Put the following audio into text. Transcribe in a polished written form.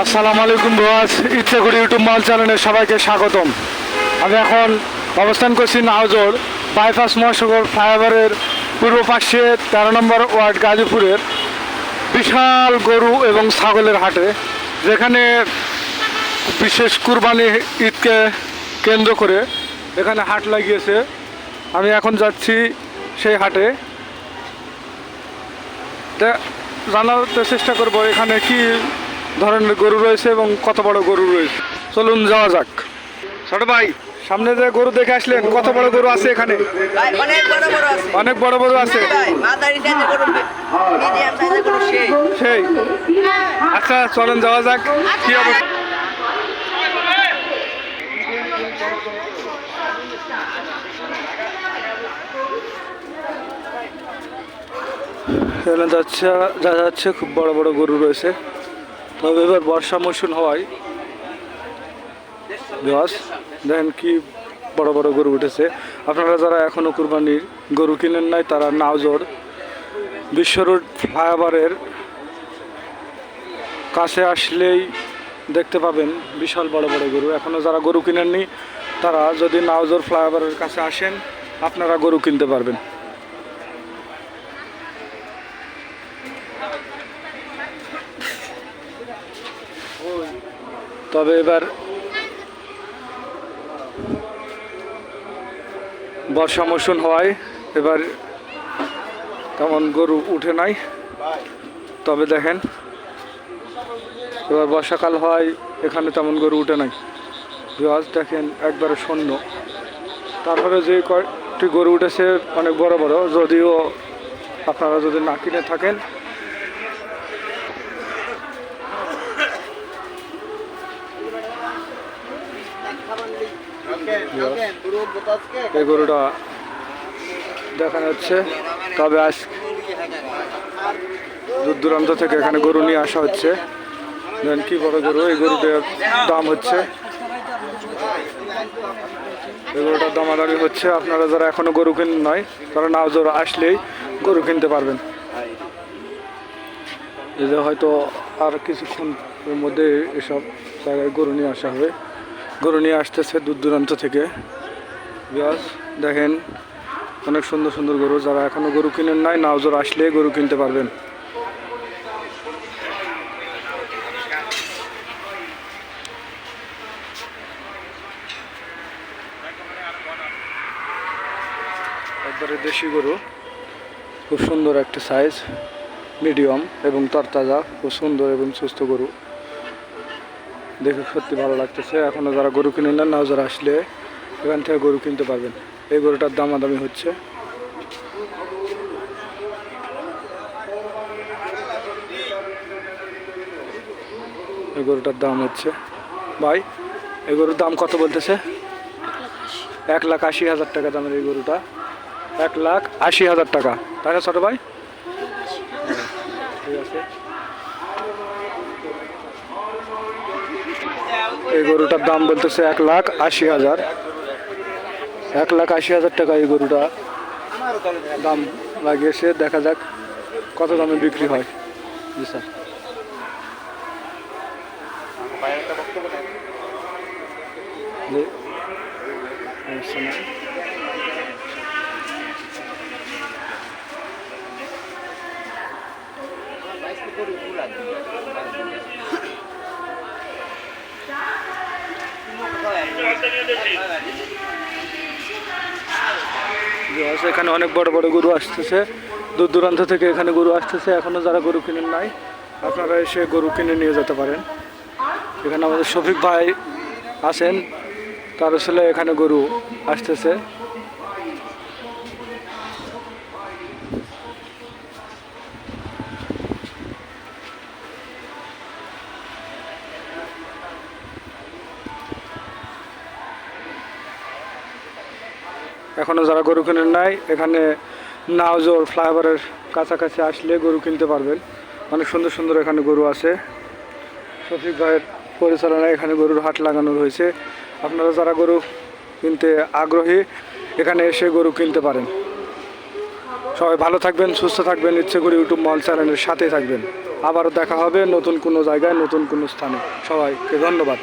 আসসালামু আলাইকুম বস, ইচ্ছাকরি ইউটিউব মাল চ্যানেলে সবাইকে স্বাগতম। আমি এখন অবস্থান করছি নাওজোর বাইপাস মহাসড়ক ফ্লাইওভারের পূর্ব পাশে 13 নম্বর ওয়ার্ড গাজীপুরের বিশাল গরু এবং ছাগলের হাটে, যেখানে বিশেষ কুরবানি ঈদকে কেন্দ্র করে এখানে হাট লাগিয়েছে। আমি এখন যাচ্ছি সেই হাটে, জানার চেষ্টা করব এখানে কি ধরনের গরু রয়েছে এবং কত বড় গরু রয়েছে। চলুন যাওয়া যাক। ছোট ভাই, সামনে যে গরু দেখে আসলেন, কত বড় গরু আছে এখানে? অনেক বড় বড় আছে। সেই আচ্ছা, চলেন যাওয়া যাক। কি অবস্থা? এখানে যাচ্ছে খুব বড় বড় গরু রয়েছে। তবে এবার বর্ষা মৌসুম হওয়ায় দেখেন কি বড় বড় গরু উঠেছে। আপনারা যারা এখনও কুরবানির গরু কিনেন নাই, তারা নাওজোর বিশ্ব রোড ফ্লাইওভারের কাছে আসলেই দেখতে পাবেন বিশাল বড় বড় গরু। এখনও যারা গরু কিনেননি, তারা যদি নাওজোর ফ্লাইওভারের কাছে আসেন, আপনারা গরু কিনতে পারবেন। তবে এবার বর্ষা মৌসুম হওয়ায় এবার তেমন গরু উঠে নাই। তবে দেখেন, এবার বর্ষাকাল হওয়ায় এখানে তেমন গরু উঠে নাই। আজ দেখেন একবারে শূন্য। তারপরে যে কয়েকটি গরু উঠেছে অনেক বড় বড়, যদিও আপনারা যদি না কিনে থাকেন, এই গরুটা দেখা যাচ্ছে। তবে আজ দূর দূরান্ত থেকে এখানে গরু নিয়ে আসা হচ্ছে। দেখেন কি বড় গরু। এই গরুটার দাম হচ্ছে, এই গরুটার দামাদামি হচ্ছে। আপনারা যারা এখনো গরু কিনেন নয়, তারা নাওজোর আসলেই গরু কিনতে পারবেন। এই যে হয়তো আর কিছুক্ষণের মধ্যে এসব জায়গায় গরু নিয়ে আসা হবে। গরু নিয়ে আসতেছে দূর দূরান্ত থেকে। দেখেন অনেক সুন্দর সুন্দর গরু। যারা এখনো গরু কিনেন নাই, নাওজোর আসলে গরু কিনতে পারবেন। একবারে দেশি গরু, খুব সুন্দর একটা সাইজ, মিডিয়াম এবং তরতাজা, খুব সুন্দর এবং সুস্থ গরু। দেখে সত্যি ভালো লাগতেছে। এখনও যারা গরু কিনে নেন, নাওজোর আসলে এখান থেকে গরু কিনতে পারবেন। এই গরুটার দামাদামি হচ্ছে। এই গরুটার দাম হচ্ছে, ভাই এই গরুর দাম কত বলতেছে? 1,80,000 টাকা দামের এই গরুটা। 1,80,000 টাকা, তাই না ছোট ভাই? ঠিক আছে। এই গরুটার দাম বলতেছে 1,80,000। 1,80,000 টাকা এই গরুটা দাম লাগিয়েছে। দেখা যাক কত দামে বিক্রি হয়। জি স্যার। এখানে অনেক বড় বড় গরু আসতেছে, দূর দূরান্ত থেকে এখানে গরু আসতেছে। এখনো যারা গরু কিনেন নাই, আপনারা এসে গরু কিনে নিয়ে যেতে পারেন। এখানে আমাদের শফিক ভাই আছেন, তার ছেলে এখানে গরু আসতেছে। এখনও যারা গরু কিনেন নাই, এখানে নাওজোর ফ্লাইওভারের কাছাকাছি আসলে গরু কিনতে পারবেন। অনেক সুন্দর সুন্দর এখানে গরু আছে। শফিক ভাইয়ের পরিচালনায় এখানে গরুর হাট লাগানো হয়েছে। আপনারা যারা গরু কিনতে আগ্রহী, এখানে এসে গরু কিনতে পারেন। সবাই ভালো থাকবেন, সুস্থ থাকবেন, ইচ্ছে করি ইউটিউব মল চ্যানেলের সাথে থাকবেন। আবারও দেখা হবে নতুন কোনো জায়গায়, নতুন কোনো স্থানে। সবাইকে ধন্যবাদ।